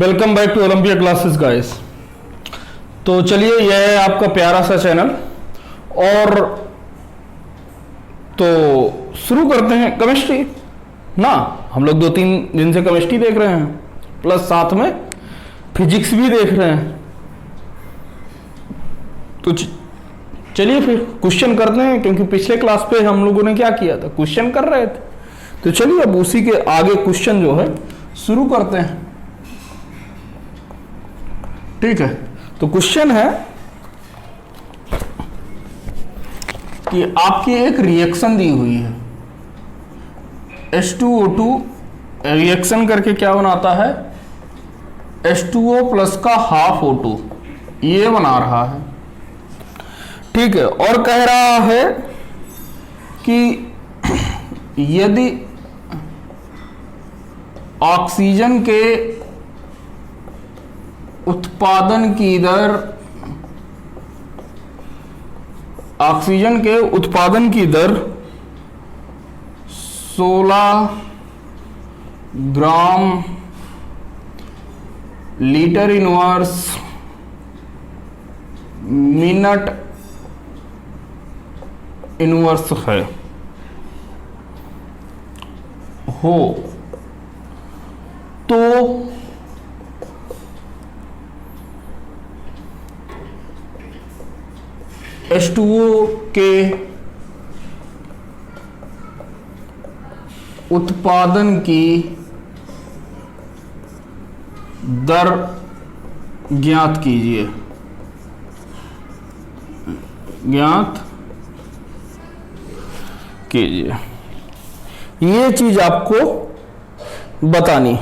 Welcome back to Olympia classes guys. तो चलिए, यह है आपका प्यारा सा चैनल और तो शुरू करते हैं केमिस्ट्री ना। हम लोग 2-3 दिन से केमिस्ट्री देख रहे हैं, प्लस साथ में फिजिक्स भी देख रहे हैं। तो चलिए फिर क्वेश्चन करते हैं, क्योंकि पिछले क्लास पे हम लोगों ने क्या किया था, क्वेश्चन कर रहे थे। तो चलिए अब उसी के आगे क्वेश्चन जो है शुरू करते हैं। ठीक है, तो क्वेश्चन है कि आपकी एक रिएक्शन दी हुई है, H2O2 रिएक्शन करके क्या बनाता है, H2O प्लस का हाफ O2, ये बना रहा है। ठीक है, और कह रहा है कि यदि ऑक्सीजन के उत्पादन की दर 16 ग्राम लीटर इनवर्स मिनट इनवर्स है हो तो H2O के उत्पादन की दर ज्ञात कीजिए। ये चीज आपको बतानी।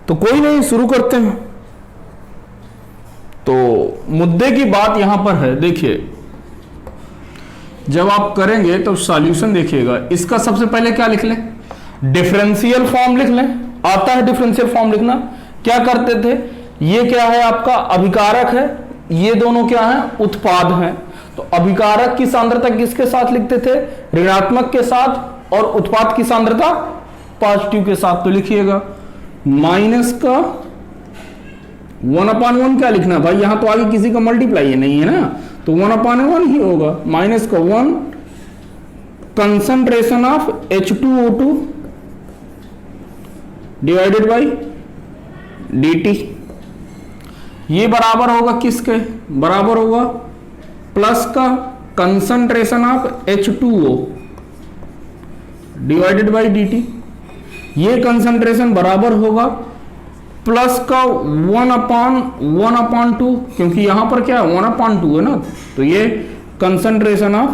तो कोई नहीं, शुरू करते हैं। तो मुद्दे की बात यहां पर है, देखिए जब आप करेंगे तो सॉल्यूशन देखिएगा। इसका सबसे पहले क्या लिख लें, डिफरेंशियल फॉर्म लिख लें। आता है डिफरेंशियल फॉर्म लिखना। क्या करते थे, ये क्या है आपका अभिकारक है, ये दोनों क्या है उत्पाद हैं। तो अभिकारक की सांद्रता किसके साथ लिखते थे, ऋणात्मक के साथ, और उत्पाद की सांद्रता पॉजिटिव के साथ। तो लिखिएगा माइनस का 1/1 क्या लिखना भाई, यहां तो आगे किसी का मल्टीप्लाई नहीं है ना, तो 1/1 ही होगा। माइनस का 1 concentration of H2O2 divided by dt, ये बराबर होगा किसके, बराबर होगा प्लस का concentration of H2O divided by dt। ये कंसंट्रेशन बराबर होगा प्लस का 1/2, क्योंकि यहां पर क्या है 1/2 है ना, तो ये कंसंट्रेशन ऑफ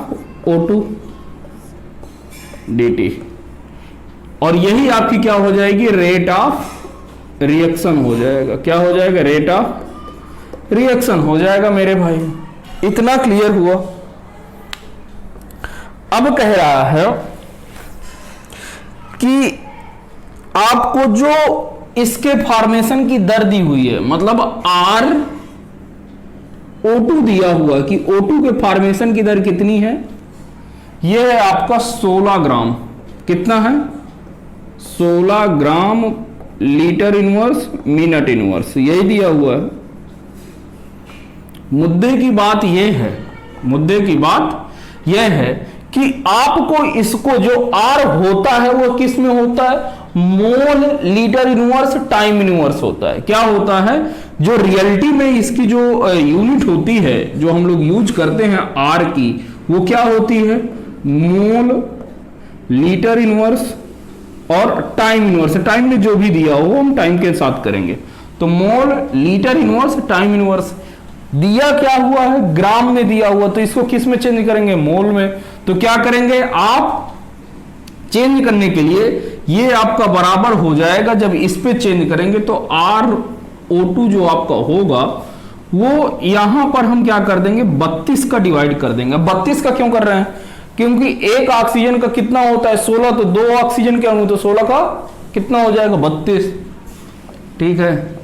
O2 dt। और यही आपकी क्या हो जाएगी, रेट ऑफ रिएक्शन हो जाएगा। क्या हो जाएगा, रेट ऑफ रिएक्शन हो जाएगा मेरे भाई। इतना क्लियर हुआ। अब कह रहा है कि आपको जो इसके फॉर्मेशन की दर दी हुई है, मतलब RO2 दिया हुआ कि O2 के फॉर्मेशन की दर कितनी है, यह है आपका 16 ग्राम। कितना है, 16 ग्राम लीटर इनवर्स मिनट इनवर्स, यही दिया हुआ है। मुद्दे की बात यह है कि आपको इसको जो R होता है वो किस में होता है, mole litre inverse time inverse होता है। क्या होता है, जो रियलिटी में इसकी जो यूनिट होती है, जो हम लोग यूज करते हैं R की, वो क्या होती है, मोल लीटर इनवर्स और टाइम इनवर्स। टाइम में जो भी दिया हो हम टाइम के साथ करेंगे। तो mole litre inverse time inverse दिया क्या हुआ है, ग्राम में दिया हुआ, तो इसको किस में चेंज करेंगे, मोल में। तो क्या करेंगे आप, चेंज करने के लिए ये आपका बराबर हो जाएगा, जब इस पे चेंज करेंगे तो RO2 जो आपका होगा वो यहां पर हम क्या कर देंगे, 32 का डिवाइड कर देंगे। 32 का क्यों कर रहे हैं, क्योंकि एक ऑक्सीजन का कितना होता है 16, तो 2 ऑक्सीजन के अणु, तो 16 का कितना हो जाएगा 32। ठीक है,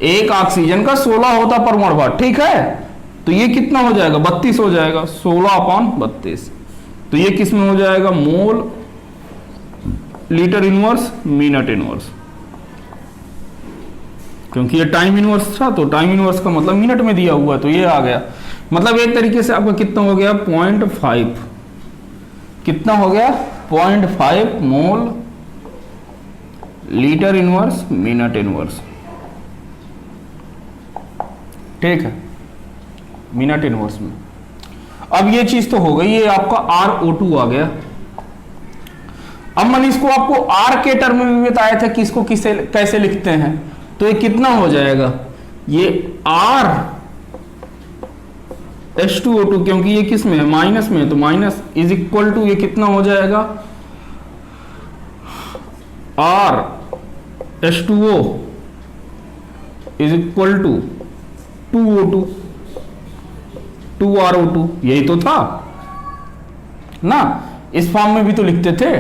एक ऑक्सीजन का 16 होता परमाणु भार। ठीक है, तो ये कितना हो जाएगा 32 हो जाएगा, 16/32। तो ये किस में हो जाएगा, mole litre inverse minute inverse. क्योंकि ये टाइम इनवर्स था, तो टाइम इनवर्स का मतलब मिनट में दिया हुआ है, तो ये आ गया। मतलब एक तरीके से आपका कितना हो गया 0.5, कितना हो गया 0.5 mole litre inverse minute inverse, ठीक है, मिनट इनवर्स में। अब ये चीज तो हो गई, ये आपका RO2 आ गया। अब मैंने इसको आपको R के टर्म में भी बताया था कि इसको किसे कैसे लिखते हैं, तो ये कितना हो जाएगा, ये R H2O2, क्योंकि ये किस में है माइनस में है, तो माइनस इज इक्वल टू ये कितना हो जाएगा R H2O is equal to 2O2, 2RO2, यही तो था ना, इस फॉर्म में भी तो लिखते थे,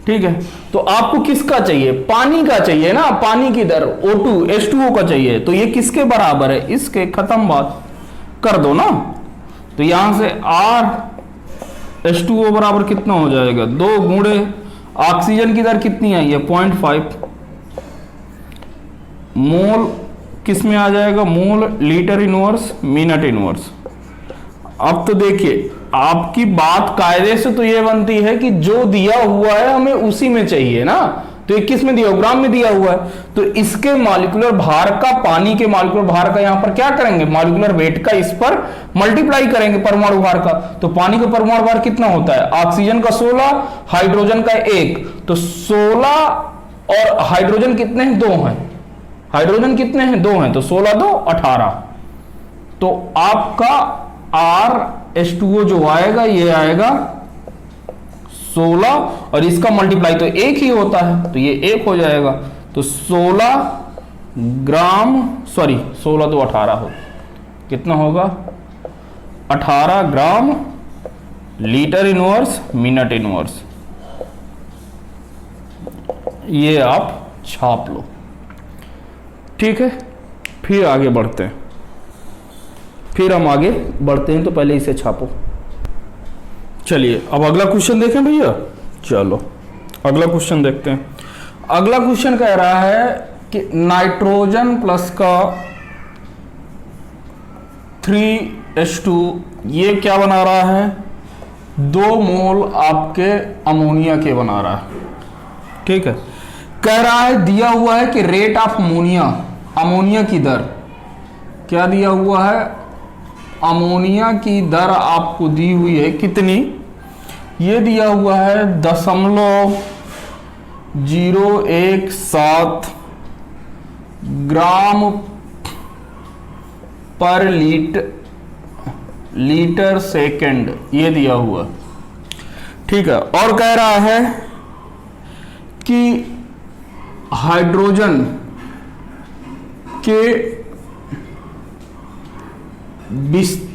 ठीक है। तो आपको किसका चाहिए, पानी का चाहिए ना, पानी की दर O2 H2O का चाहिए, तो ये किसके बराबर है, इसके, खत्म बात, कर दो ना। तो यहां से R H2O बराबर कितना हो जाएगा, 2 गुणे ऑक्सीजन की दर कितनी आई है 0.5 मोल, किस में आ जाएगा, mole litre inverse minute inverse. अब तो देखिए आपकी बात कायदे से तो ये बनती है कि जो दिया हुआ है हमें उसी में चाहिए ना, तो ये किस में दिया, ग्राम में दिया हुआ है, तो इसके मॉलिक्यूलर भार का, पानी के मॉलिक्यूलर भार का यहां पर क्या करेंगे, मॉलिक्यूलर वेट का इस पर मल्टीप्लाई करेंगे परमाणु भार का। तो पानी का परमाणु भार कितना होता है, ऑक्सीजन का 16, हाइड्रोजन का 1, तो 16 और हाइड्रोजन कितने हैं, 2 हैं, हाइड्रोजन कितने हैं, 2 हैं, तो 16 2 18। तो आपका RH2O जो आएगा ये आएगा 16 और इसका मल्टीप्लाई तो 1 ही होता है, तो ये 1 हो जाएगा, तो 16 ग्राम, सॉरी 16 2 18 हो, कितना होगा 18 ग्राम लीटर इनवर्स मिनट इनवर्स। ये आप छाप लो, ठीक है। फिर आगे बढ़ते हैं, फिर हम आगे बढ़ते हैं, तो पहले इसे छापो। चलिए अब अगला क्वेश्चन देखें भैया, चलो अगला क्वेश्चन देखते हैं। अगला क्वेश्चन कह रहा है कि नाइट्रोजन प्लस का 3H2 ये क्या बना रहा है, 2 मोल आपके अमोनिया के बना रहा है, ठीक है। कह रहा है दिया हुआ है कि रेट ऑफ अमोनिया, अमोनिया की दर, क्या दिया हुआ है, अमोनिया की दर आपको दी हुई है कितनी, ये दिया हुआ है 0.017 ग्राम पर लीटर सेकंड, ये दिया हुआ, ठीक है। और कह रहा है कि हाइड्रोजन के विस्थापन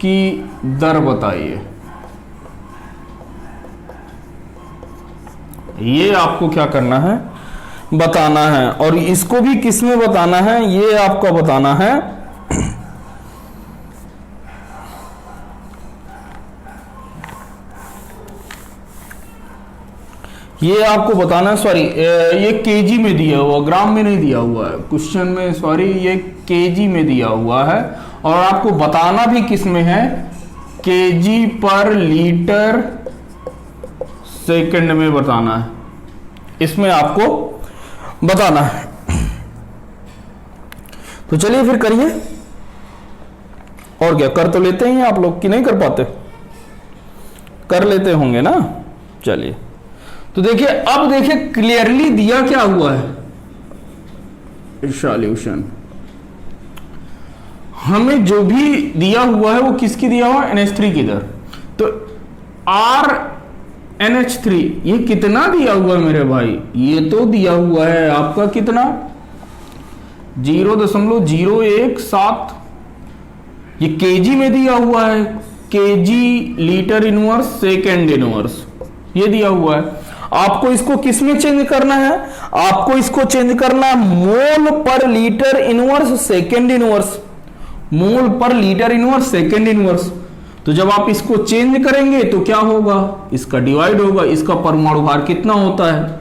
की दर बताइए। ये आपको क्या करना है, बताना है, और इसको भी किस में बताना है, ये आपको बताना है ये आपको बताना है, सॉरी ये केजी में दिया हुआ, ग्राम में नहीं दिया हुआ है क्वेश्चन में, सॉरी ये केजी में दिया हुआ है, और आपको बताना भी किस में है, केजी पर लीटर सेकंड में बताना है, इसमें आपको बताना है। तो चलिए फिर करिए, और क्या कर तो लेते हैं आप लोग कि नहीं कर पाते, कर लेते होंगे ना। चलिए तो देखिए, अब देखिए क्लियरली दिया क्या हुआ है सॉल्यूशन, हमें जो भी दिया हुआ है वो किसकी दिया हुआ है, NH3 की दर। तो RNH3 ये कितना दिया हुआ है मेरे भाई, ये तो दिया हुआ है आपका कितना 0.017, ये केजी में दिया हुआ है, KG litre inverse second inverse, ये दिया हुआ है। आपको इसको किस में चेंज करना है, आपको इसको चेंज करना है मोल पर लीटर इनवर्स सेकेंड इनवर्स, मोल पर लीटर इनवर्स सेकेंड इनवर्स। तो जब आप इसको चेंज करेंगे तो क्या होगा, इसका डिवाइड होगा। इसका परमाणु भार कितना होता है,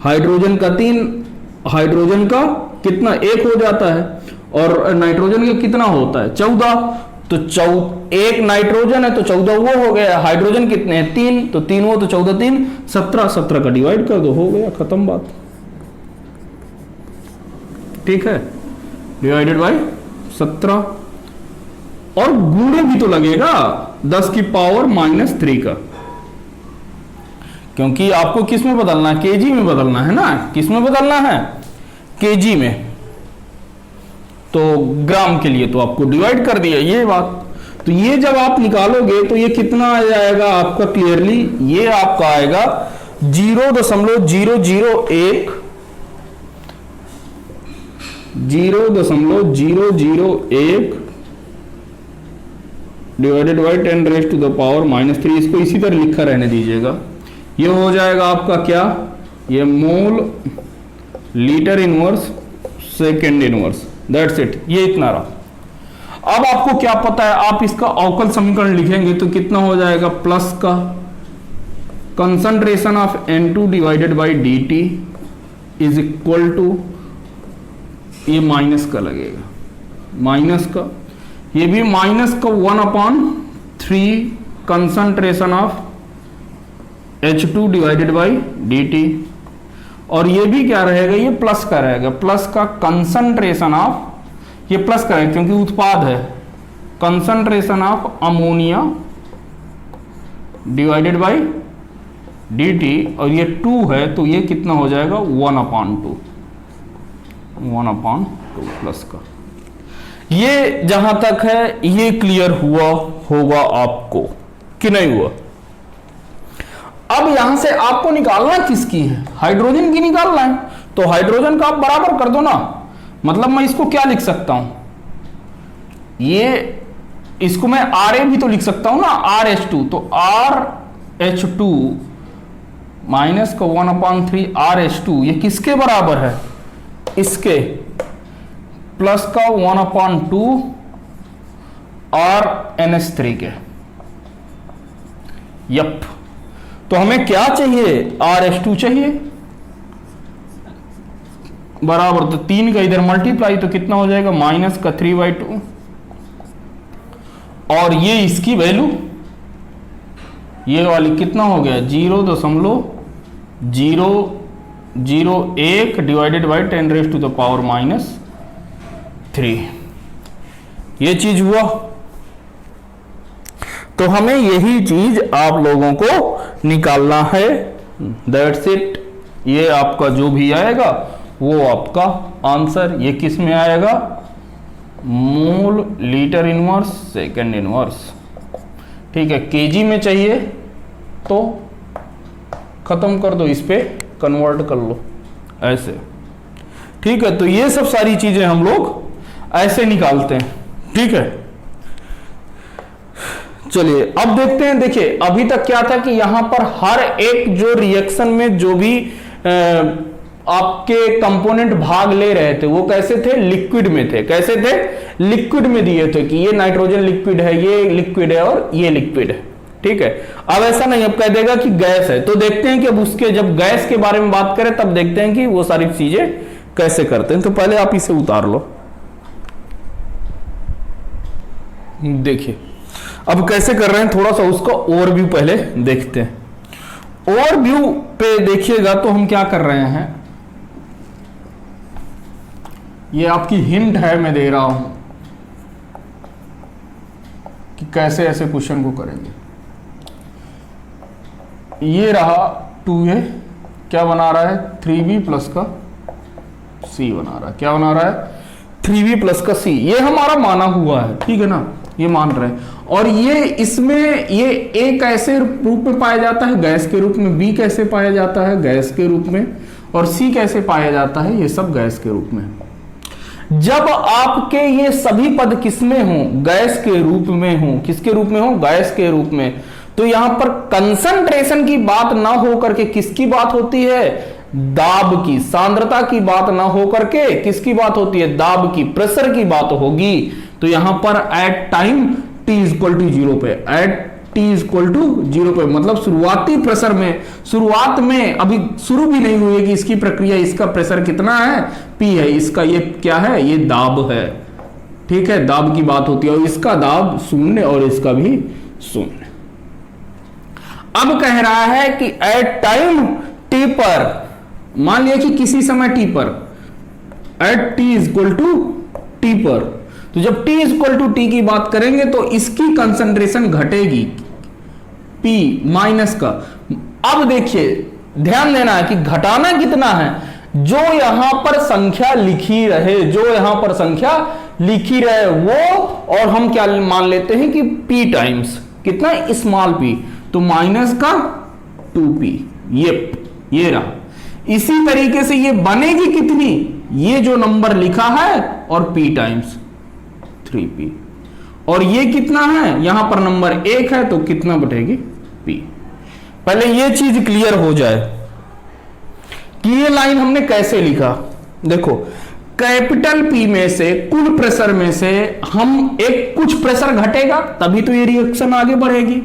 हाइड्रोजन का 3, हाइड्रोजन का कितना 1 हो जाता है, और नाइट्रोजन का कितना होता है 14। तो 1 नाइट्रोजन है तो 14 वो हो गया, हाइड्रोजन कितने हैं 3, तो 3 हो तो 14 3 17, 17 का डिवाइड कर दो, हो गया, खत्म बात। ठीक है, डिवाइडेड बाय 17, और गुणे भी तो लगेगा 10 की पावर -3 का, क्योंकि आपको किस में बदलना है, केजी में बदलना है ना, किस में बदलना है, केजी में। तो ग्राम के लिए तो आपको डिवाइड कर दिया ये बात। तो ये जब आप निकालोगे तो ये कितना आ जाएगा आपका, क्लियरली ये आपका आएगा 0.001 डिवाइडेड बाई 10⁻⁻3। इसको इसी तरह लिखा रहने दीजिएगा। ये हो जाएगा आपका क्या, ये mole litre inverse second inverse, that's it, ये इतना रहा। अब आपको क्या पता है, आप इसका अवकल समीकरण लिखेंगे तो कितना हो जाएगा, प्लस का concentration of N2 divided by dt is equal to, ये माइनस का लगेगा, माइनस का, ये भी माइनस का 1/3 concentration of H2 divided by dt, और ये भी क्या रहेगा, ये प्लस का रहेगा, प्लस का कंसंट्रेशन ऑफ, ये प्लस का है क्योंकि उत्पाद है, concentration of ammonia divided by dt, और ये 2 है तो ये कितना हो जाएगा 1/2 प्लस का। ये जहां तक है ये क्लियर हुआ होगा आपको कि नहीं हुआ। अब यहां से आपको निकालना किसकी है, हाइड्रोजन की निकालना है, तो हाइड्रोजन का आप बराबर कर दो ना। मतलब मैं इसको क्या लिख सकता हूं, ये इसको मैं Ra भी तो लिख सकता हूं ना, RH2, तो RH2 माइनस का 1/3 RH2 ये किसके बराबर है, इसके, प्लस का 1/2 NH3 के। यप, तो हमें क्या चाहिए, RH2 चाहिए, बराबर, तो 3 का इधर मल्टीप्लाई तो कितना हो जाएगा, माइनस का 3/2, और ये इसकी वैल्यू, ये वाली कितना हो गया 0.001 डिवाइडेड बाई 10⁻⁻3। ये चीज हुआ। तो हमें यही चीज आप लोगों को निकालना है, दैट्स इट। ये आपका जो भी आएगा वो आपका आंसर, ये किस में आएगा, mole litre inverse second inverse. ठीक है, केजी में चाहिए तो खत्म कर दो, इस पे कन्वर्ट कर लो ऐसे। ठीक है, तो ये सब सारी चीजें हम लोग ऐसे निकालते हैं। ठीक है, चलिए अब देखते हैं। देखिए अभी तक क्या था कि यहां पर हर एक जो रिएक्शन में जो भी आपके कंपोनेंट भाग ले रहे थे वो कैसे थे, लिक्विड में थे। कैसे थे, लिक्विड में दिए थे कि ये नाइट्रोजन लिक्विड है, ये लिक्विड है और ये लिक्विड है। ठीक है, अब ऐसा नहीं, अब कह देगा कि गैस है। तो देखते हैं कि अब उसके जब गैस के बारे में बात करें तब देखते हैं कि वो सारी चीजें कैसे करते हैं। तो पहले आप इसे उतार लो। देखिए अब कैसे कर रहे हैं, थोड़ा सा उसका ओवरव्यू पहले देखते हैं। ओवरव्यू पे देखिएगा तो हम क्या कर रहे हैं, ये आपकी हिंट है, मैं दे रहा हूं कि कैसे ऐसे क्वेश्चन को करेंगे। ये रहा 2a, क्या बना रहा है 3b प्लस का c बना रहा है। क्या बना रहा है 3b प्लस का c, ये हमारा माना हुआ है। ठीक है ना, ये मान रहे हैं। और ये इसमें ये a कैसे रूप में पाया जाता है, गैस के रूप में, b कैसे पाया जाता है, गैस के रूप में, और c कैसे पाया जाता है, ये सब गैस के रूप में। जब आपके ये सभी पद किसमें हो, गैस के रूप में हो, किसके रूप में हो, गैस के रूप में, तो यहां पर कंसंट्रेशन की बात ना हो करके किसकी बात होती है, दाब की, सांद्रता की बात ना हो करके किसकी बात होती है, दाब की, प्रेशर की बात होगी। तो यहां पर at time T equal to zero पे, at T equal to zero पे, मतलब शुरुआती प्रेशर में, शुरुआत में अभी शुरू भी नहीं हुई है कि इसकी प्रक्रिया, इसका प्रेशर कितना है, पी है, इसका ये क्या है, ये दाब है, ठीक है, दाब की बात होती है, और इसका दाब शून्य और इसका भी शून्य। अब कह रहा है कि एट टाइम टी पर, मान लिया कि किसी समय टी पर, at T equal to t पर, तो जब टी इक्वल टू टी की बात करेंगे तो इसकी कंसंट्रेशन घटेगी पी माइनस का। अब देखिए ध्यान देना है कि घटाना कितना है, जो यहां पर संख्या लिखी रहे, जो यहां पर संख्या लिखी रहे वो, और हम क्या मान लेते हैं कि p टाइम्स कितना, स्मॉल p, तो माइनस का 2p, ये रहा। इसी तरीके से ये बनेगी कितनी, ये जो नंबर लिखा है और p टाइम्स 3p, और ये कितना है, यहां पर नंबर 1 है तो कितना बटेगी p। पहले ये चीज क्लियर हो जाए कि ये लाइन हमने कैसे लिखा। देखो कैपिटल P में से, कुल प्रेशर में से हम एक कुछ प्रेशर घटेगा तभी तो ये रिएक्शन आगे बढ़ेगी,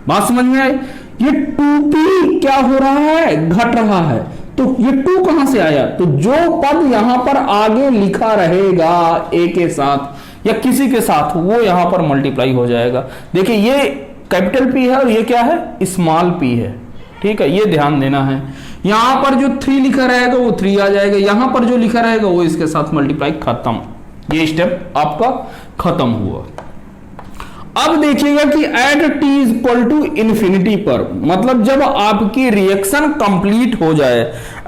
बात समझ में आई। ये 2p क्या हो रहा है, घट रहा है, तो ये 2 कहां से आया, तो जो पद यहां पर आगे लिखा रहेगा a के साथ या किसी के साथ, वो यहां पर मल्टीप्लाई हो जाएगा। देखिए ये कैपिटल P है और ये क्या है, स्मॉल p है, ठीक है, ये ध्यान देना है। यहां पर जो 3 लिखा रहेगा वो 3 आ जाएगा, यहां पर जो लिखा रहेगा वो इसके साथ मल्टीप्लाई, खत्म, ये स्टेप आपका खत्म हुआ। अब देखिएगा कि at T equal to infinity पर, मतलब जब आपकी रिएक्शन कंप्लीट हो जाए,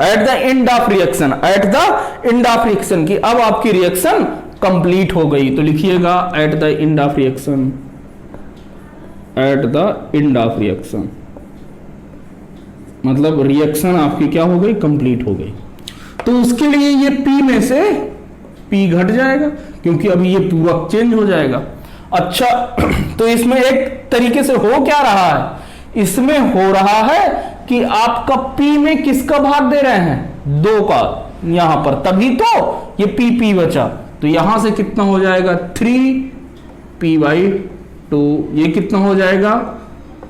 at the end of reaction, at the end of reaction की अब आपकी रिएक्शन कंप्लीट हो गई, तो लिखिएगा at the end of reaction, at the end of reaction, मतलब रिएक्शन आपकी क्या हो गई, कंप्लीट हो गई। तो उसके लिए ये P में से P घट जाएगा क्योंकि अभी ये पूरा चेंज हो जाएगा। अच्छा तो इसमें एक तरीके से हो क्या रहा है, इसमें हो रहा है कि आपका P में किसका भाग दे रहे हैं, 2 का, यहां पर, तभी तो ये P बचा, तो यहां से कितना हो जाएगा 3p/2, ये कितना हो जाएगा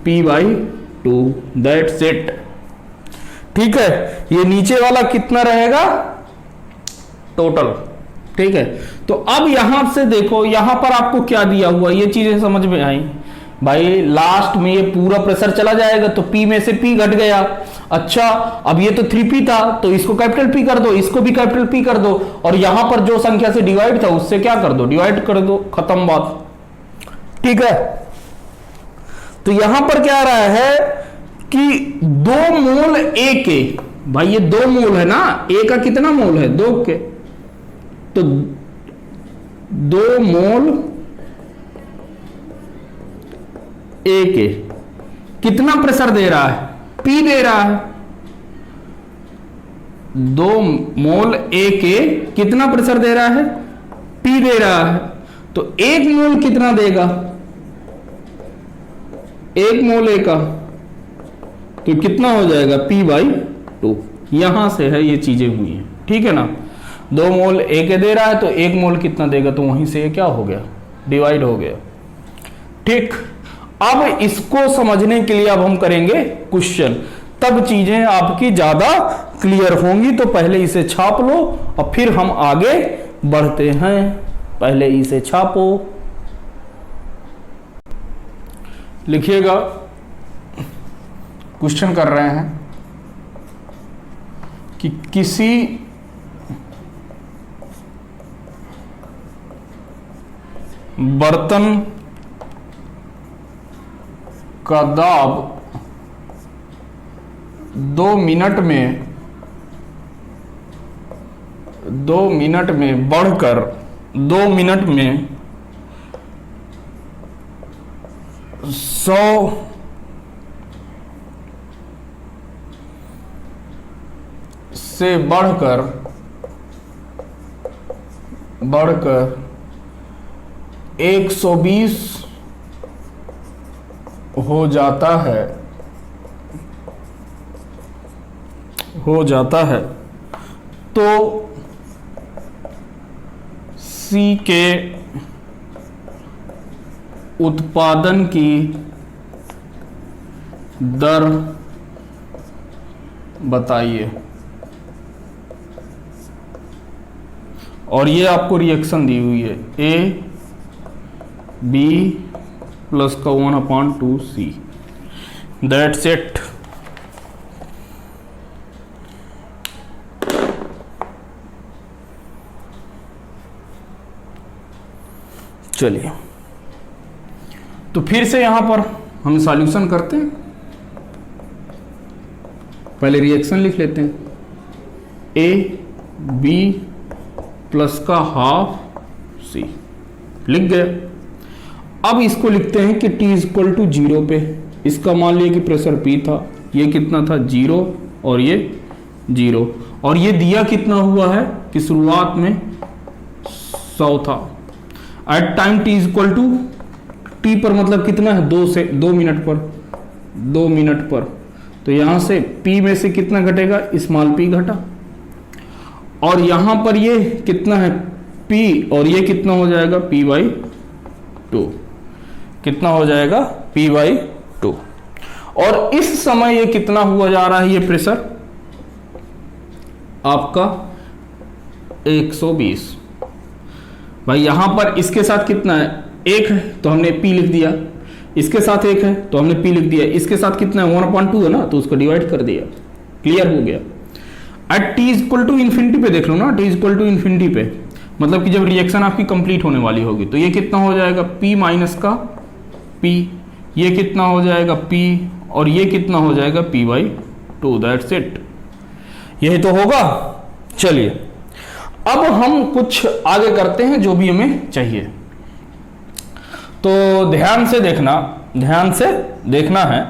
p/2, दैट्स इट, ठीक है। ये नीचे वाला कितना रहेगा टोटल, ठीक है। तो अब यहां से देखो, यहां पर आपको क्या दिया हुआ, ये चीजें समझ में आई भाई। लास्ट में ये पूरा प्रेशर चला जाएगा तो P में से P घट गया। अच्छा अब ये तो 3p था तो इसको कैपिटल P कर दो, इसको भी कैपिटल P कर दो, और यहां पर जो संख्या से डिवाइड था उससे क्या कर दो, डिवाइड कर दो, खत्म बात, ठीक है। तो यहां पर क्या आ रहा है कि 2 मोल A के, भाई ये 2 मोल है ना, A का कितना मोल है, 2 के, तो 2 मोल A के कितना प्रेशर दे रहा है, P दे रहा है। 2 मोल A के कितना प्रेशर दे रहा है, P दे रहा है, तो 1 मोल कितना देगा, 1 मोल A का, तो कितना हो जाएगा P/2, यहां से है ये चीजें हुई हैं, ठीक है ना। 2 मोल A के दे रहा है तो 1 मोल कितना देगा, तो वहीं से ये क्या हो गया, डिवाइड हो गया, ठीक। अब इसको समझने के लिए अब हम करेंगे क्वेश्चन, तब चीजें आपकी ज्यादा क्लियर होंगी। तो पहले इसे छाप लो और फिर हम आगे बढ़ते हैं। पहले इसे छापो, लिखिएगा, क्वेश्चन कर रहे हैं कि किसी बर्तन का दाब 2 मिनट में बढ़कर 2 मिनट में 100 से बढ़कर 120 हो जाता है तो C के उत्पादन की दर बताइए, और ये आपको रिएक्शन दी हुई है ए बी प्लस का 1/2C, दैट्स इट। चलिए, तो फिर से यहां पर हम सॉल्यूशन करते हैं। पहले रिएक्शन लिख लेते हैं, ए बी प्लस का हाफ सी, लिख गया। अब इसको लिखते हैं कि T इक्वल टू 0 पे, इसका मान लिया कि प्रेशर P था, ये कितना था 0 और ये 0, और ये दिया कितना हुआ है कि शुरुआत में 100 था। At time T equal to, T पर मतलब कितना है 2 मिनट पर, 2 मिनट पर, तो यहां से P में से कितना घटेगा, स्मॉल p घटा, और यहां पर ये कितना है P, और ये कितना हो जाएगा P/2, कितना हो जाएगा P/2, और इस समय ये कितना हुआ जा रहा है, ये प्रेशर आपका 120। भाई यहां पर इसके साथ कितना है, 1 है तो हमने P लिख दिया, इसके साथ 1 है तो हमने P लिख दिया, इसके साथ कितना है 1/2 है ना, तो उसको डिवाइड कर दिया, क्लियर हो गया। At T equal to infinity पे देख लो ना, T इक्वल टू इन्फिनिटी पे मतलब कि जब रिएक्शन आपकी कंप्लीट होने वाली होगी, तो ये कितना हो जाएगा P माइनस का P, ये कितना हो जाएगा P, और ये कितना हो जाएगा P/2, दैट्स इट, यही तो होगा। चलिए अब हम कुछ आगे करते हैं जो भी हमें चाहिए, तो ध्यान से देखना है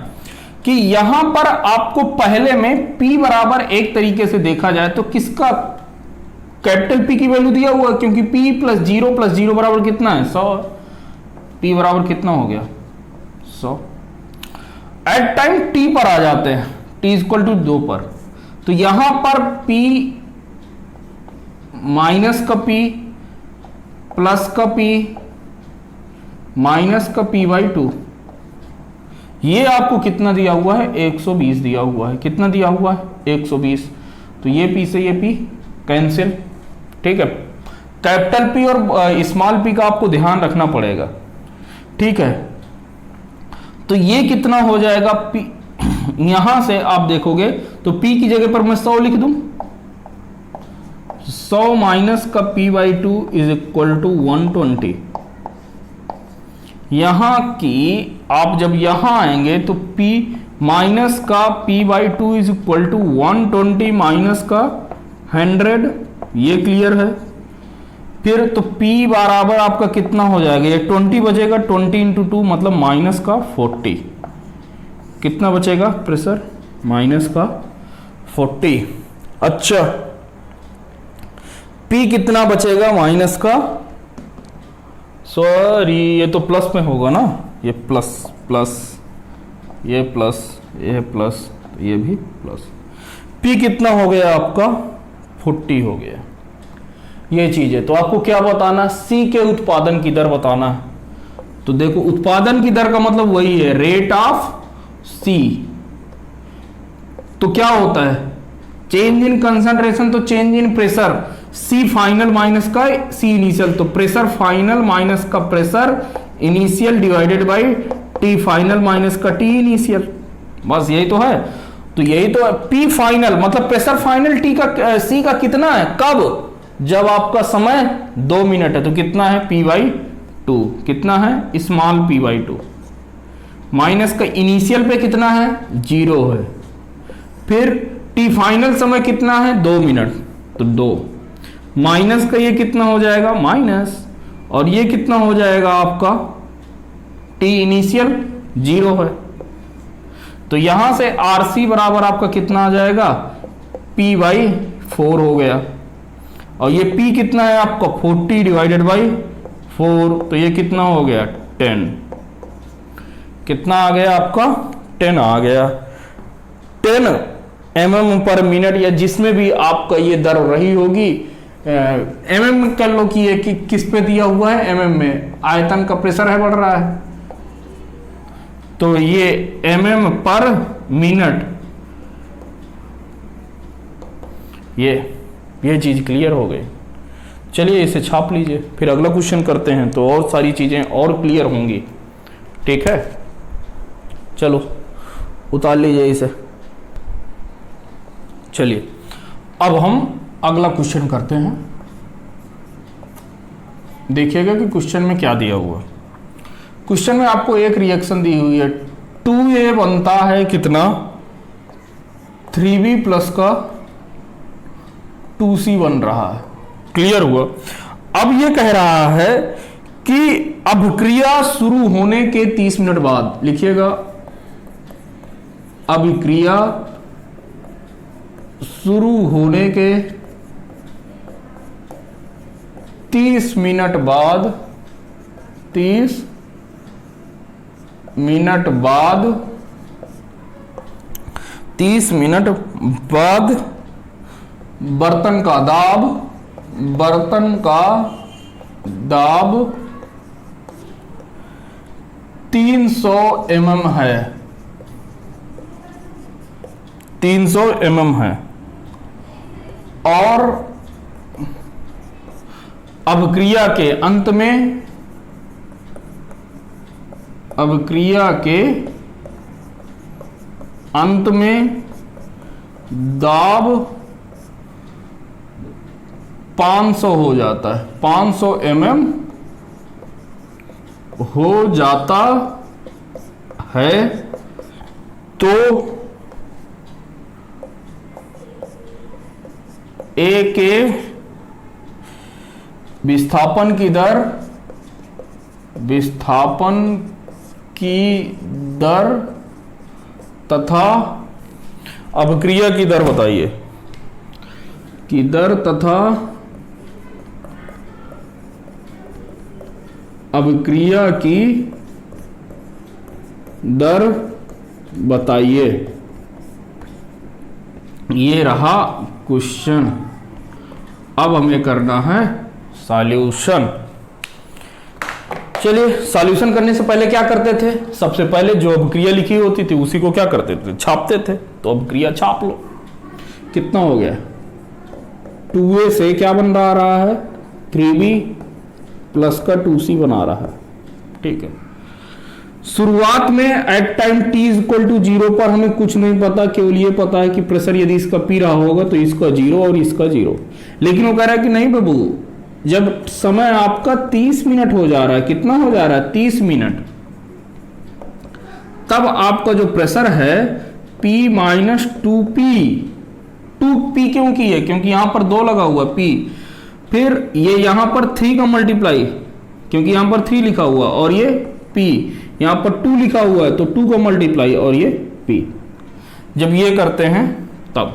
कि यहां पर आपको पहले में P बराबर एक तरीके से देखा जाए तो किसका, कैपिटल P की वैल्यू दिया हुआ, क्योंकि P प्लस जीरो बराबर कितना है 100, P बराबर कितना हो गया 100। एट टाइम T पर आ जाते हैं, T इक्वल टू 2 पर, तो यहां पर P माइनस का P प्लस का P माइनस का P/2, ये आपको कितना दिया हुआ है 120 दिया हुआ है, कितना दिया हुआ है 120, तो ये P से ये P कैंसिल, ठीक है। कैपिटल P और स्मॉल p का आपको ध्यान रखना पड़ेगा, ठीक है। तो ये कितना हो जाएगा P, यहां से आप देखोगे तो P की जगह पर मैं 100 लिख दूं, 100 माइनस का P/2 इज इक्वल टू 120। यहां की आप जब यहां आएंगे तो P माइनस का P/2 is equal to 120 minus का 100, ये क्लियर है। फिर तो P बराबर आपका कितना हो जाएगा, ये 20 बचेगा, 20 इंटू 2 मतलब माइनस का 40, कितना बचेगा प्रेशर माइनस का 40। अच्छा P कितना बचेगा माइनस का, सॉरी ये तो प्लस में होगा ना, ये प्लस प्लस, ये प्लस, ये प्लस, ये भी प्लस, P कितना हो गया आपका 40 हो गया, ये चीज है। तो आपको क्या बताना, C के उत्पादन की दर बताना है। तो देखो उत्पादन की दर का मतलब वही है रेट ऑफ C, तो क्या होता है चेंज इन कंसंट्रेशन, तो change in pressure, C final minus का C इनिशियल, तो प्रेशर फाइनल माइनस का pressure initial divided by T final minus का T इनिशियल, बस यही तो है। तो यही तो है P फाइनल मतलब प्रेशर फाइनल T का C का कितना है, कब, जब आपका समय 2 मिनट है, तो कितना है P/2, कितना है स्मॉल P/2, माइनस का इनिशियल पे कितना है 0 है, फिर T फाइनल समय कितना है 2 मिनट, तो 2 माइनस का ये कितना हो जाएगा माइनस, और ये कितना हो जाएगा आपका T इनिशियल 0 है, तो यहां से RC बराबर आपका कितना आ जाएगा P/4 हो गया, और ये P कितना है आपका 40 डिवाइडेड बाई 4, तो ये कितना हो गया 10, कितना आ गया आपका 10 आ गया, 10 mm पर मिनट, या जिसमें भी आपका ये दर रही होगी, mm कर लो कि ये कि किस पे दिया हुआ है, mm में आयतन का प्रेशर है बढ़ रहा है, तो ये mm पर मिनट, ये चीज क्लियर हो गई। चलिए इसे छाप लीजिए, फिर अगला क्वेश्चन करते हैं तो और सारी चीजें और क्लियर होंगी। ठीक है, चलो उतार लीजिए इसे। चलिए अब हम अगला क्वेश्चन करते हैं। देखिएगा कि क्वेश्चन में क्या दिया हुआ। क्वेश्चन में आपको एक रिएक्शन दी हुई है, 2A बनता है कितना, 3B प्लस का 2C बन रहा है। क्लियर हुआ। अब ये कह रहा है कि अभिक्रिया शुरू होने के 30 मिनट बाद, लिखिएगा अभिक्रिया शुरू होने के 30 मिनट बाद, 30 मिनट बाद, 30 मिनट बाद बर्तन का दाब 300 mm है, 300 mm है, और अभिक्रिया के अंत में, अभिक्रिया के अंत में दाब 500 हो जाता है, 500 mm हो जाता है, तो A के विस्थापन की दर तथा अभिक्रिया की दर बताइए, की दर तथा अभिक्रिया की दर बताइए। ये रहा क्वेश्चन। अब हमें करना है सॉल्यूशन। चलिए सॉल्यूशन करने से पहले क्या करते थे, सबसे पहले जो अभिक्रिया लिखी होती थी उसी को क्या करते थे, छापते थे। तो अभिक्रिया छाप लो। कितना हो गया, 2A से क्या बन रहा है, 3B प्लस का 2C बना रहा है। ठीक है, शुरुआत में at time t equal to 0 पर हमें कुछ नहीं पता, केवल ये पता है कि प्रेशर यदि इसका P रहा होगा तो इसका 0 और इसका 0। लेकिन वो कह रहा है कि नहीं बाबू, जब समय आपका 30 मिनट हो जा रहा है, कितना हो जा रहा है, 30 मिनट, तब आपका जो प्रेशर है P माइनस 2P क्यों की है, क्योंकि यहां पर 2 लगा हुआ P, फिर ये यहां पर 3 का मल्टीप्लाई, क्योंकि यहां पर 3 लिखा हुआ, और ये P यहां पर 2 लिखा हुआ है तो 2 का मल्टीप्लाई, और ये P। जब ये करते हैं तब,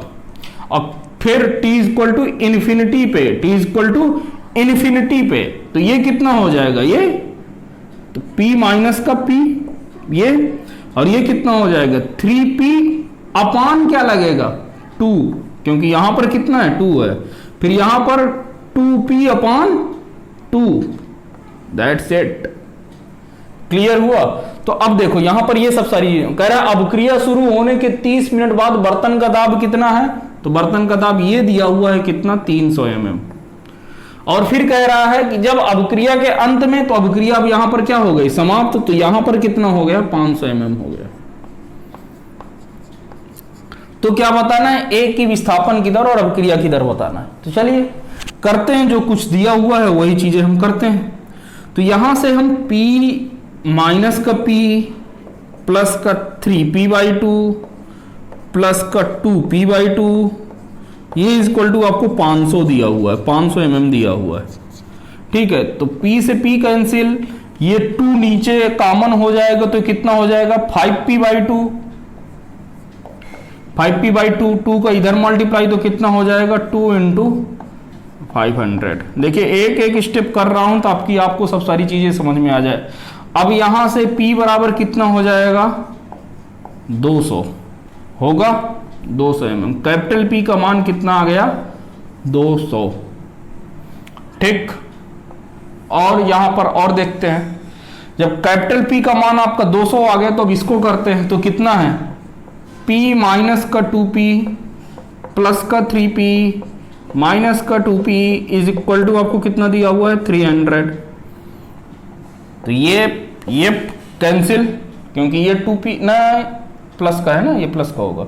अब फिर t इक्वल टू इन्फिनिटी पे, t इक्वल टू इन्फिनिटी पे, तो ये कितना हो जाएगा, ये तो P माइनस का P, ये, और ये कितना हो जाएगा 3P अपान क्या लगेगा 2, क्योंकि यहां पर कितना है 2 है, फिर यहां पर 2P upon 2, that's it. Clear हुआ। तो अब देखो यहां पर ये सब सारी कह रहा है अभिक्रिया शुरू होने के 30 मिनट बाद बर्तन का दाब कितना है, तो बर्तन का दाब ये दिया हुआ है कितना, 300 mm। और फिर कह रहा है कि जब अभिक्रिया के अंत में, तो अभिक्रिया अब यहां पर क्या हो गई, समाप्त, तो यहां पर कितना हो गया, 500 mm हो गया। तो क्या बताना है, A की विस्थापन की दर और अभिक्रिया की दर बताना है। तो चलिए करते हैं, जो कुछ दिया हुआ है वही चीजें हम करते हैं। तो यहां से हम P माइनस का P प्लस का 3P/2 प्लस का 2P/2, ये इक्वल टू आपको 500 दिया हुआ है, 500 mm दिया हुआ है। ठीक है, तो P से P कैंसिल, ये 2 नीचे कॉमन हो जाएगा तो कितना हो जाएगा 5P/2, 5P/2, 2 का इधर मल्टीप्लाई तो कितना हो जाएगा 2 × 500। देखिए एक एक स्टेप कर रहा हूं तो आपको सब सारी चीजें समझ में आ जाए। अब यहां से P बराबर कितना हो जाएगा 200 होगा, 200 mm। कैपिटल P का मान कितना आ गया 200। ठीक, और यहां पर और देखते हैं, जब कैपिटल P का मान आपका 200 आ गया तो अब इसको करते हैं, तो कितना है P माइनस का 2P प्लस का 3P माइनस का 2P इज इक्वल टू आपको कितना दिया हुआ है 300। तो ये कैंसिल, क्योंकि ये 2P ना प्लस का है ना, ये प्लस का होगा,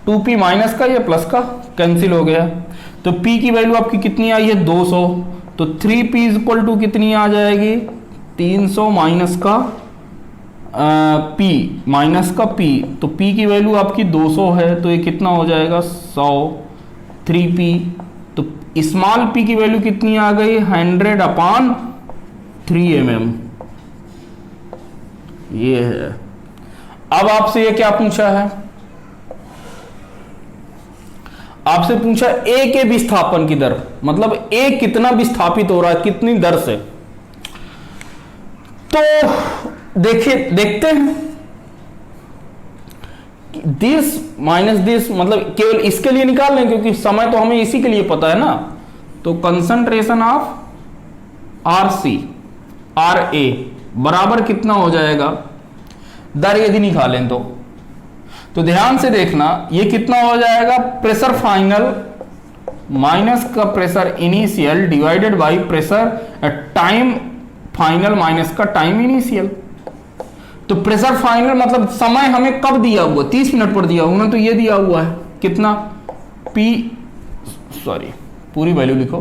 2P माइनस का, ये प्लस का कैंसिल हो गया। तो P की वैल्यू आपकी कितनी आई है 200, तो 3P इज इक्वल टू कितनी आ जाएगी 300 माइनस का P माइनस का P, तो P की वैल्यू आपकी 200 है, तो ये कितना हो जाएगा 100 3P। तो स्मॉल p की वैल्यू कितनी आ गई 100/3 mm, ये है। अब आपसे ये क्या पूछा है, आपसे पूछा A के विस्थापन की दर, मतलब A कितना विस्थापित हो रहा है, कितनी दर से। तो देखते हैं दिस माइनस दिस, मतलब केवल इसके लिए निकाल लें क्योंकि समय तो हमें इसी के लिए पता है ना। तो कंसंट्रेशन ऑफ RA बराबर कितना हो जाएगा, दर यदि निकालें तो ध्यान से देखना ये कितना हो जाएगा, प्रेशर फाइनल माइनस का pressure initial divided by pressure time final minus का टाइम इनिशियल। तो प्रेशर फाइनल मतलब समय हमें कब दिया हुआ 30 मिनट पर दिया हुआ ना, तो ये दिया हुआ है कितना पूरी वैल्यू लिखो,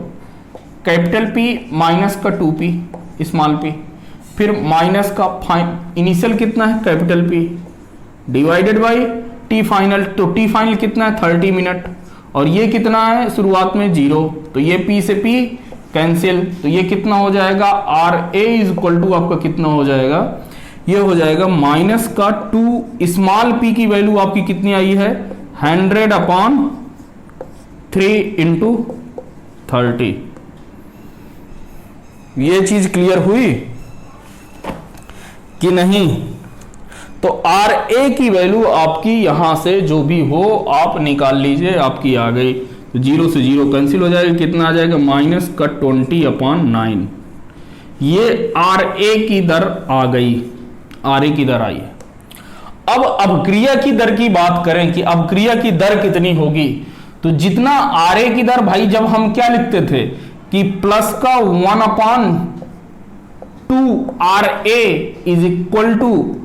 कैपिटल P माइनस का 2P स्मॉल p, फिर माइनस का इनिशियल कितना है capital P divided by T final, तो T फाइनल कितना है 30 मिनट, और ये कितना है शुरुआत में 0, तो ये P से P कैंसिल, तो ये कितना हो जाएगा RA इज इक्वल टू आपका कितना हो जाएगा, ये हो जाएगा माइनस का 2 स्मॉल p की वैल्यू आपकी कितनी आई है 100/3 इंटू 30। ये चीज क्लियर हुई कि नहीं। तो RA की वैल्यू आपकी यहां से जो भी हो आप निकाल लीजिए, आपकी आ गई, तो 0 से 0 कैंसिल हो जाएगा, कितना आ जाएगा माइनस का 20/9। ये RA की दर आ गई, RA की दर आई है। अब अभिक्रिया की दर की बात करें कि अभिक्रिया की दर कितनी होगी, तो जितना RA की दर भाई जब हम क्या लिखते थे कि प्लस का 1/2 RA इज इक्वल टू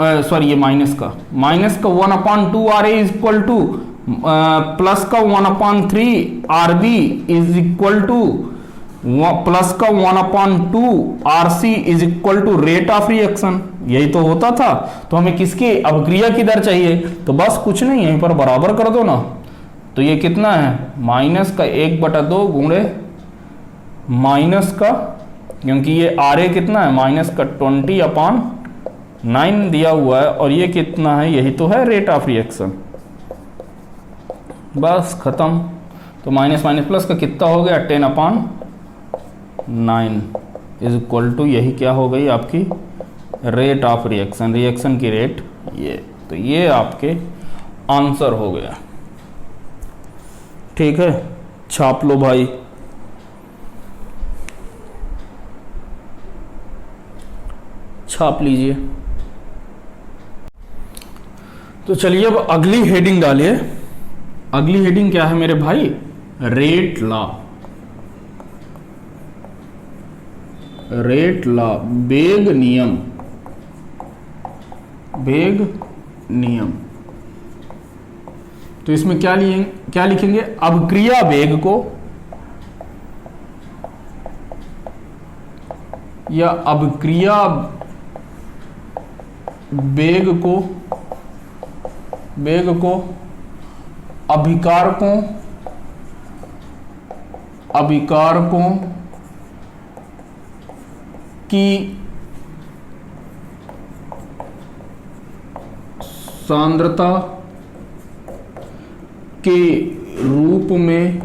ये माइनस का 1/2 RA is equal to plus का 1/3 RB is equal to plus का 1/2 RC is equal to rate of reaction, यही तो होता था। तो हमें किसकी अभिक्रिया की दर चाहिए, तो बस कुछ नहीं यहीं पर बराबर कर दो ना, तो ये कितना है माइनस का 1/2 गुणे माइनस का, क्योंकि ये RA कितना है माइनस का 20/9 दिया हुआ है, और ये कितना है यही तो है रेट ऑफ रिएक्शन, बस खत्म। तो माइनस माइनस प्लस का कितना हो गया 10/9 इज इक्वल टू यही क्या हो गई आपकी रेट ऑफ रिएक्शन, रिएक्शन की रेट ये, तो ये आपके आंसर हो गया। ठीक है, छाप लो भाई। छाप लीजिए। तो चलिए अब अगली हेडिंग डालिए। अगली हेडिंग क्या है मेरे भाई, रेट लॉ। रेट लॉ, वेग नियम, वेग नियम। तो इसमें क्या लिखेंगे, अभिक्रिया वेग को या अभिक्रिया वेग को अभिकारकों की सांद्रता के रूप में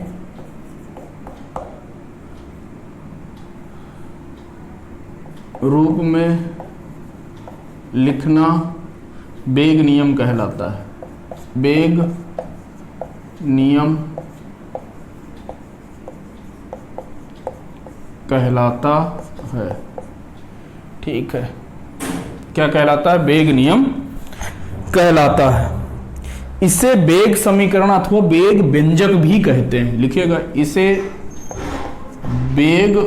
लिखना वेग नियम कहलाता है। वेग नियम कहलाता है। ठीक है, क्या कहलाता है? वेग नियम कहलाता है। इसे वेग समीकरण अथवा वेग व्यंजक भी कहते हैं। लिखिएगा, इसे वेग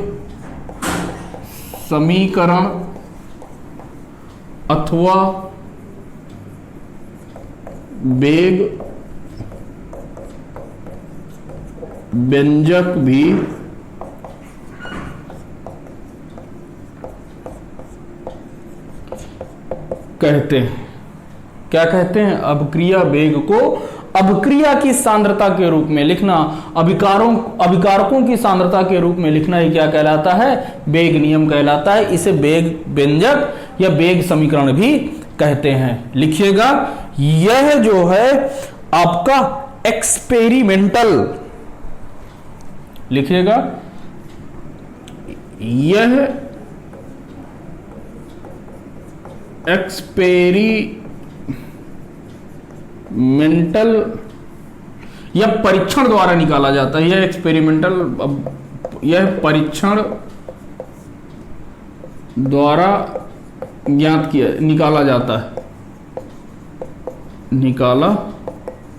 समीकरण अथवा वेग व्यंजक भी कहते हैं। क्या कहते हैं? अभिक्रिया वेग को अभिक्रिया की सांद्रता के रूप में लिखना, अभिकारकों की सांद्रता के रूप में लिखना, ये क्या कहलाता है? वेग नियम कहलाता है। इसे वेग व्यंजक या वेग समीकरण भी कहते हैं। लिखिएगा, यह जो है आपका एक्सपेरिमेंटल, लिखिएगा, यह एक्सपेरिमेंटल या परीक्षण द्वारा निकाला जाता है। यह एक्सपेरिमेंटल, यह परीक्षण द्वारा ज्ञात किया, निकाला जाता है, निकाला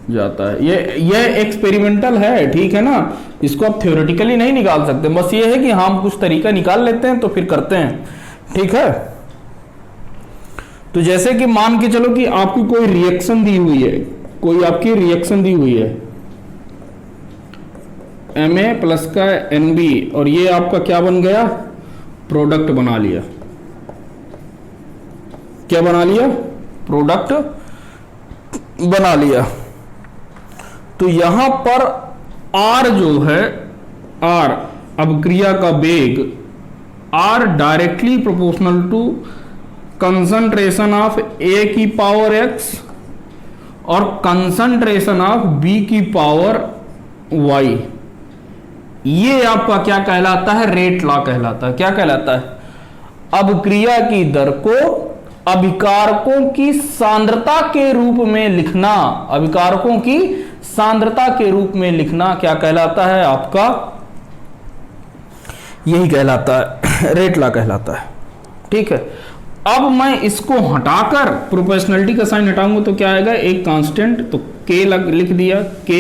जाता है। यह एक्सपेरिमेंटल है, ठीक है ना। इसको आप थ्योरेटिकली नहीं निकाल सकते, बस ये है कि हम कुछ तरीका निकाल लेते हैं तो फिर करते हैं, ठीक है। तो जैसे कि मान के चलो कि आपकी कोई रिएक्शन दी हुई है, कोई आपकी रिएक्शन दी हुई है Na प्लस का Nb, और ये आपका क्या बन गया? प्रोडक्ट बना लिया। क्या बना लिया? प्रोडक्ट बना लिया। तो यहां पर R जो है, R अभिक्रिया का वेग, R directly proportional to concentration of A की पावर x और कंसंट्रेशन ऑफ B की पावर y। ये आपका क्या कहलाता है? रेट लॉ कहलाता है। क्या कहलाता है? अभिक्रिया की दर को अभिकारकों की सांद्रता के रूप में लिखना, अभिकारकों की सांद्रता के रूप में लिखना क्या कहलाता है? आपका यही कहलाता है, रेट लॉ कहलाता है, ठीक है। अब मैं इसको हटाकर प्रोपोर्शनलिटी का साइन हटाऊंगा तो क्या आएगा? एक कांस्टेंट, तो k लिख दिया, k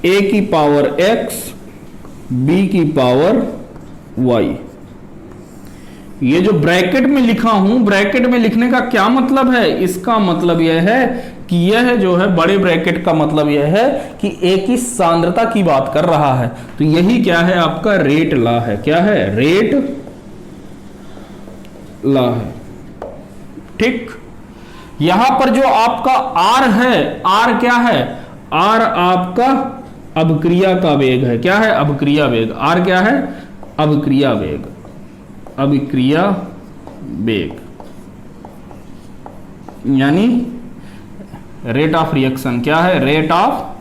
a की पावर x b की पावर y। ये जो ब्रैकेट में लिखा हूं, ब्रैकेट में लिखने का क्या मतलब है? इसका मतलब यह है कि यह जो है बड़े ब्रैकेट का मतलब यह है कि a की सांद्रता की बात कर रहा है। तो यही क्या है? आपका रेट लॉ है। क्या है? रेट लॉ है, ठीक। यहां पर जो आपका R है, R क्या है? R आपका अभिक्रिया का वेग है। क्या है? अभिक्रिया वेग। R क्या है? अभिक्रिया वेग, अभिक्रिया वेग यानी रेट ऑफ रिएक्शन। क्या है? रेट ऑफ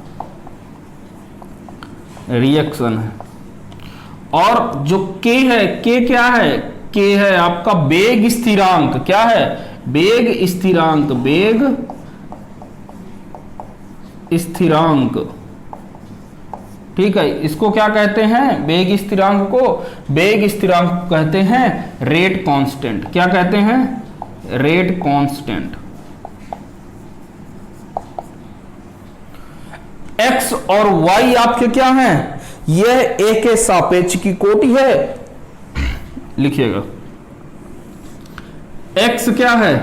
रिएक्शन है। और जो K है, K क्या है? K है आपका वेग स्थिरांक। क्या है? वेग स्थिरांक, वेग स्थिरांक, ठीक है। इसको क्या कहते हैं? वेग स्थिरांक को, वेग स्थिरांक कहते हैं रेट कांस्टेंट। क्या कहते हैं? Rate constant. x और y आपके क्या हैं? यह a के सापेक्ष की कोटि है। लिखिएगा, x क्या है?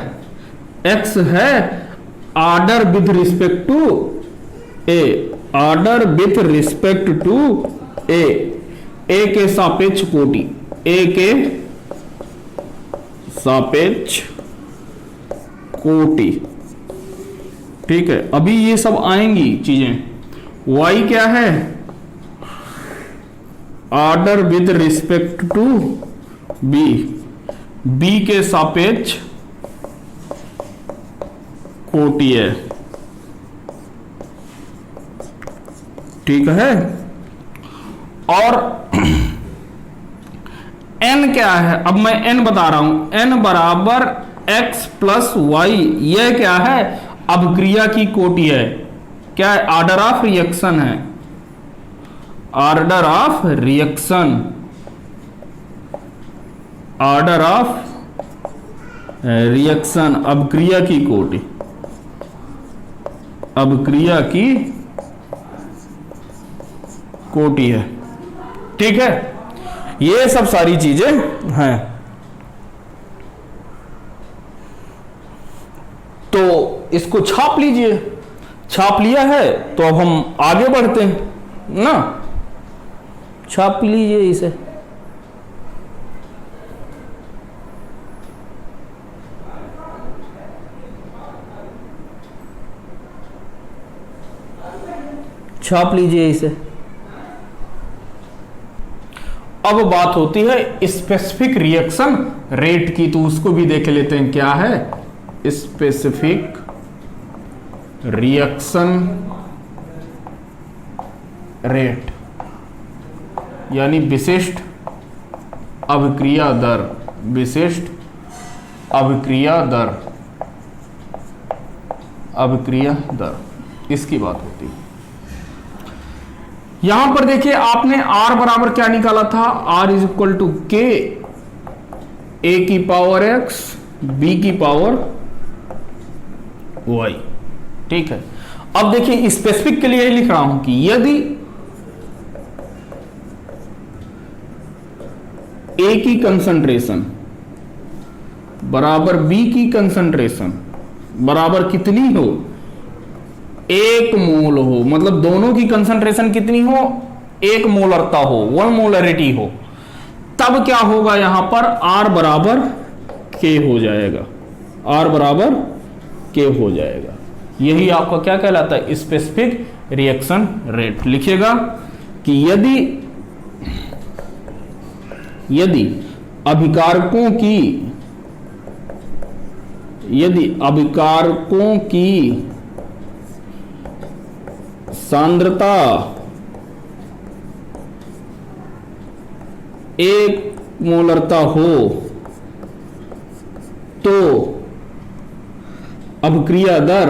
x है order with respect to a, order with respect to a, a के सापेक्ष कोटि, a के सापेक्ष कोटि, ठीक है। अभी ये सब आएंगी चीजें। y क्या है? Order with respect to b, b के सापेक्ष कोटि है, ठीक है। और n क्या है? अब मैं n बता रहा हूं। n बराबर x प्लस वाई, यह क्या है? अभिक्रिया की कोटि है। क्या है? ऑर्डर ऑफ रिएक्शन है, order of reaction, order of reaction, अभिक्रिया की कोटि, अभिक्रिया की कोटि है। ठीक है, ये सब सारी चीजें हैं। तो इसको छाप लीजिए, छाप लिया है तो अब हम आगे बढ़ते हैं ना, छाप लीजिए इसे। छाप लीजिए इसे। अब बात होती है स्पेसिफिक रिएक्शन रेट की, तो उसको भी देख लेते हैं क्या है स्पेसिफिक रिएक्शन रेट, यानी विशिष्ट अभिक्रिया दर, विशिष्ट अभिक्रिया दर, अभिक्रिया दर, इसकी बात होती है। यहां पर देखिए आपने R बराबर क्या निकाला था, R इज इक्वल टू के ए की पावर x बी की पावर y। ठीक है, अब देखिए स्पेसिफिक के लिए लिख रहा हूं कि यदि A की कंसंट्रेशन बराबर B की कंसंट्रेशन बराबर कितनी हो, 1 मोल हो, मतलब दोनों की कंसंट्रेशन कितनी हो, 1 मोलरता हो, 1 मोलरिटी हो, तब क्या होगा यहां पर R बराबर K हो जाएगा, R बराबर K हो जाएगा। यही आपका क्या कहलाता है स्पेसिफिक रिएक्शन रेट। लिखिएगा कि यदि अभिकारकों की सांद्रता 1 मोलरता हो तो अभिक्रिया दर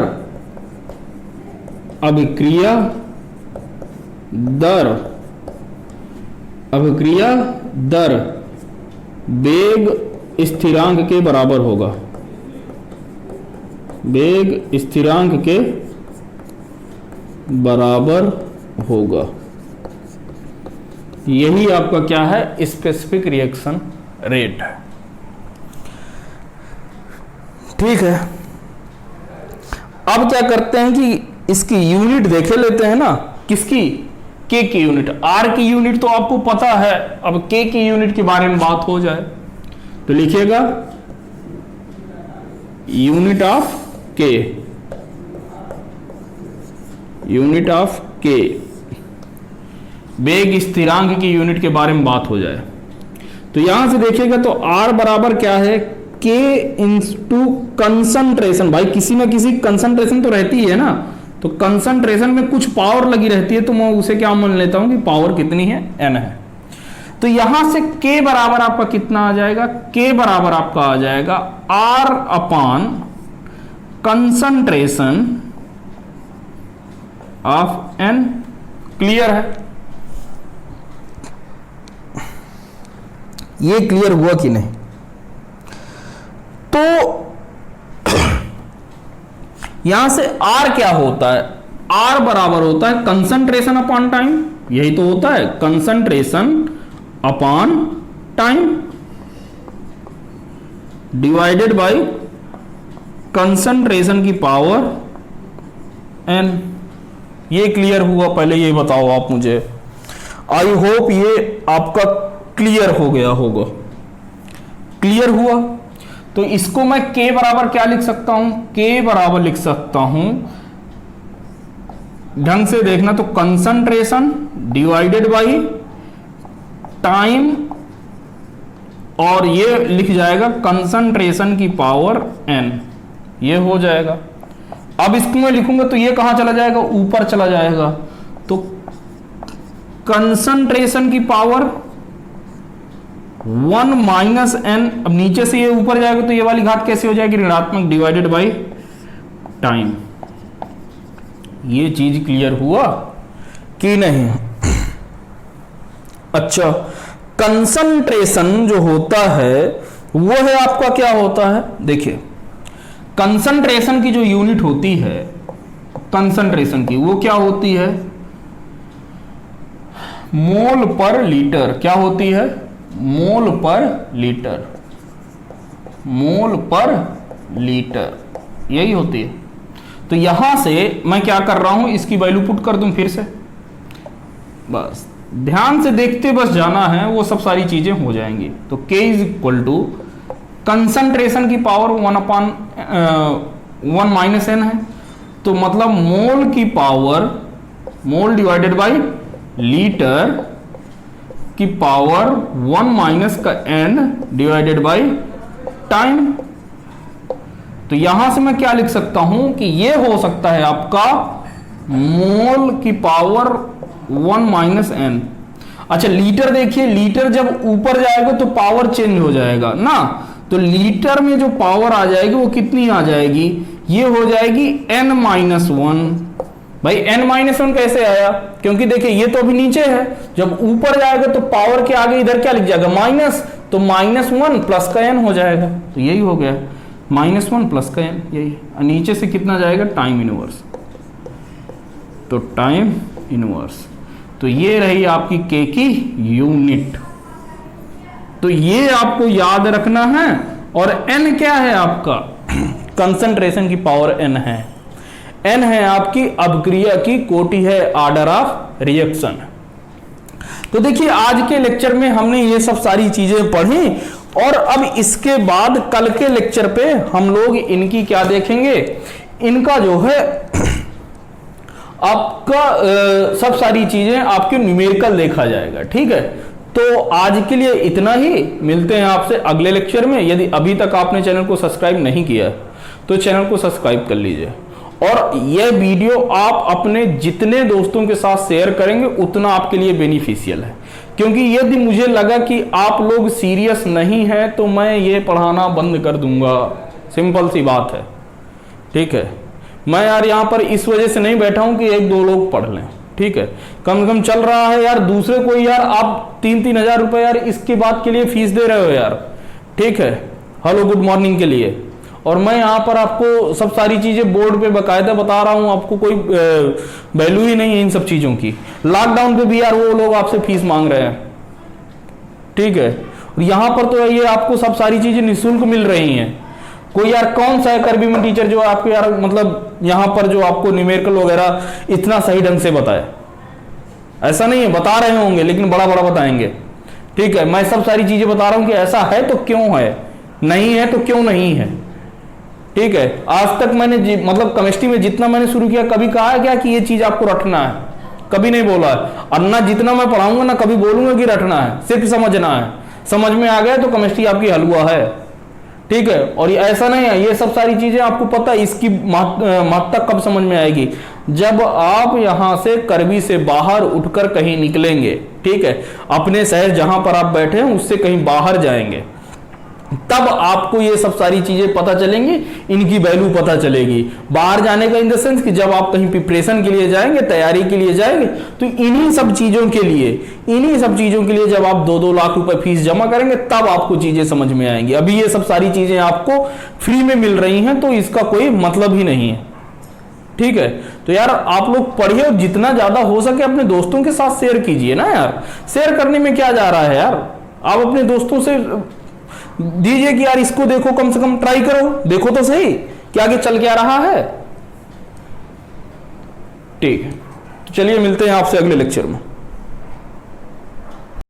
वेग स्थिरांक के बराबर होगा, वेग स्थिरांक के बराबर होगा। यही आपका क्या है स्पेसिफिक रिएक्शन रेट है। ठीक है, अब क्या करते हैं कि इसकी यूनिट देखे लेते हैं ना, किसकी, के की यूनिट। आर की यूनिट तो आपको पता है, अब के की यूनिट के बारे में बात हो जाए तो लिखिएगा यूनिट ऑफ के, यूनिट ऑफ के, वेग स्थिरांक की यूनिट के बारे में बात हो जाए तो यहां से देखिएगा तो R बराबर क्या है, K इंटू कंसंट्रेशन। भाई किसी ना किसी कंसंट्रेशन तो रहती है ना, तो कंसंट्रेशन में कुछ पावर लगी रहती है, तो मैं उसे क्या मान लेता हूं कि पावर कितनी है, n है। तो यहां से K बराबर आपका कितना आ जाएगा, K बराबर आपका आ जाएगा R upon concentration of n। Clear है, ये क्लियर हुआ कि नहीं। तो यहां से R क्या होता है, R बराबर होता है कंसंट्रेशन अपॉन टाइम, यही तो होता है concentration upon time divided by concentration की पावर n। ये क्लियर हुआ, पहले ये बताओ आप मुझे। आई होप ये आपका क्लियर हो गया होगा। क्लियर हुआ तो इसको मैं K बराबर क्या लिख सकता हूं, K बराबर लिख सकता हूं, ढंग से देखना तो कंसंट्रेशन डिवाइडेड बाय टाइम, और ये लिख जाएगा कंसंट्रेशन की पावर n, ये हो जाएगा। अब इसको मैं लिखूंगा तो ये कहां चला जाएगा, ऊपर चला जाएगा, तो कंसंट्रेशन की पावर 1 माइनस n। अब नीचे से ये ऊपर जाएगा तो ये वाली घात कैसे हो जाएगी, ऋणात्मक डिवाइडेड बाय टाइम। ये चीज क्लियर हुआ कि नहीं। अच्छा, कंसंट्रेशन जो होता है वो है आपका क्या होता है, देखिए कंसंट्रेशन की जो यूनिट होती है कंसंट्रेशन की, वो क्या होती है, मोल पर लीटर। क्या होती है, मोल पर लीटर, मोल पर लीटर, यही होती है। तो यहां से मैं क्या कर रहा हूं, इसकी वैल्यू पुट कर दूं फिर से, बस ध्यान से देखते बस जाना है, वो सब सारी चीजें हो जाएंगी। तो K is equal to concentration की पावर 1 माइनस n है, तो मतलब मोल की power, mole divided by litre की पावर 1 माइनस का n डिवाइडेड बाय टाइम। तो यहां से मैं क्या लिख सकता हूं कि ये हो सकता है आपका मोल की पावर 1 माइनस n। अच्छा लीटर देखिए, लीटर जब ऊपर जाएगा तो पावर चेंज हो जाएगा ना, तो लीटर में जो पावर आ जाएगी वो कितनी आ जाएगी, ये हो जाएगी n माइनस 1। भाई n माइनस 1 कैसे आया, क्योंकि देखिए ये तो अभी नीचे है, जब ऊपर जाएगा तो पावर के आगे इधर क्या लिख जाएगा, माइनस, तो -1 प्लस का n हो जाएगा, तो यही हो गया -1 प्लस का n, यही। नीचे से कितना जाएगा, टाइम इनवर्स, तो टाइम इनवर्स, तो ये रही आपकी K की यूनिट। तो ये आपको याद रखना है। और n क्या है आपका, कंसंट्रेशन की पावर n है, n है आपकी अभिक्रिया की कोटि है, ऑर्डर ऑफ रिएक्शन। तो देखिए आज के लेक्चर में हमने ये सब सारी चीजें पढ़ी, और अब इसके बाद कल के लेक्चर पे हम लोग इनकी क्या देखेंगे, इनका जो है आपका सब सारी चीजें आपके न्यूमेरिकल देखा जाएगा, ठीक है। तो आज के लिए इतना ही, मिलते हैं आपसे अगले लेक्चर में। यदि अभी तक आपने चैनल को सब्सक्राइब नहीं किया तो चैनल को सब्सक्राइब कर लीजिए, और यह वीडियो आप अपने जितने दोस्तों के साथ शेयर करेंगे उतना आपके लिए बेनिफिशियल है, क्योंकि यदि मुझे लगा कि आप लोग सीरियस नहीं हैं तो मैं ये पढ़ाना बंद कर दूंगा, सिंपल सी बात है, ठीक है। मैं यार यहाँ पर इस वजह से नहीं बैठा हूं कि 1-2 लोग पढ़ लें, ठीक है। कम से कम चल रहा है यार, दूसरे कोई यार आप 3-3 हजार रुपए यार इसकी बात के लिए फीस दे रहे हो यार, ठीक है, हेलो गुड मॉर्निंग के लिए, और मैं यहाँ पर आपको सब सारी चीजें बोर्ड पे बकायदा बता रहा हूँ, आपको कोई वैल्यू ही नहीं है इन सब चीजों की। लॉकडाउन पे भी यार वो लोग आपसे फीस मांग रहे हैं, ठीक है, और यहाँ पर तो ये आपको सब सारी चीजें निःशुल्क मिल रही हैं। कोई यार कौन सा है करबी में टीचर जो आपको यार मतलब यहाँ पर जो आपको न्यूमेरिकल वगैरह इतना सही ढंग से बताए, ऐसा नहीं है, बता रहे होंगे लेकिन बड़ा बड़ा बताएंगे, ठीक है। मैं सब सारी चीजें बता रहा हूं कि ऐसा है तो क्यों है, नहीं है तो क्यों नहीं है, ठीक है। आज तक मैंने मतलब केमिस्ट्री में जितना मैंने शुरू किया, कभी कहा है क्या कि ये चीज आपको रटना है, कभी नहीं बोला है, और ना जितना मैं पढ़ाऊंगा ना कभी बोलूंगा कि रटना है, सिर्फ समझना है। समझ में आ गया तो केमिस्ट्री आपकी हलवा है, ठीक है। और ऐसा नहीं है, ये सब सारी चीजें आपको पता है, इसकी महत्ता कब समझ में आएगी, जब आप यहां से करबी से बाहर उठकर कहीं निकलेंगे, ठीक है, अपने शहर जहां पर आप बैठे हैं उससे कहीं बाहर जाएंगे, तब आपको ये सब सारी चीजें पता चलेंगी, इनकी वैल्यू पता चलेगी। बाहर जाने का इन द सेंस कि जब आप कहीं प्रिपरेशन के लिए जाएंगे, तैयारी के लिए जाएंगे, तो इन्हीं सब चीजों के लिए जब आप 2-2 लाख रुपए फीस जमा करेंगे तब आपको चीजें समझ में आएंगी। अभी ये सब सारी चीजें आपको फ्री में मिल रही हैं तो इसका कोई मतलब ही नहीं है, ठीक है। तो यार आप लोग पढ़िए और जितना ज्यादा हो सके अपने दोस्तों के साथ शेयर कीजिए ना यार, शेयर करने में क्या जा रहा है यार, आप अपने दोस्तों से दीजिए कि यार इसको देखो, कम से कम ट्राई करो, देखो तो सही कि आगे चल क्या रहा है, ठीक है। तो चलिए मिलते हैं आपसे अगले लेक्चर में।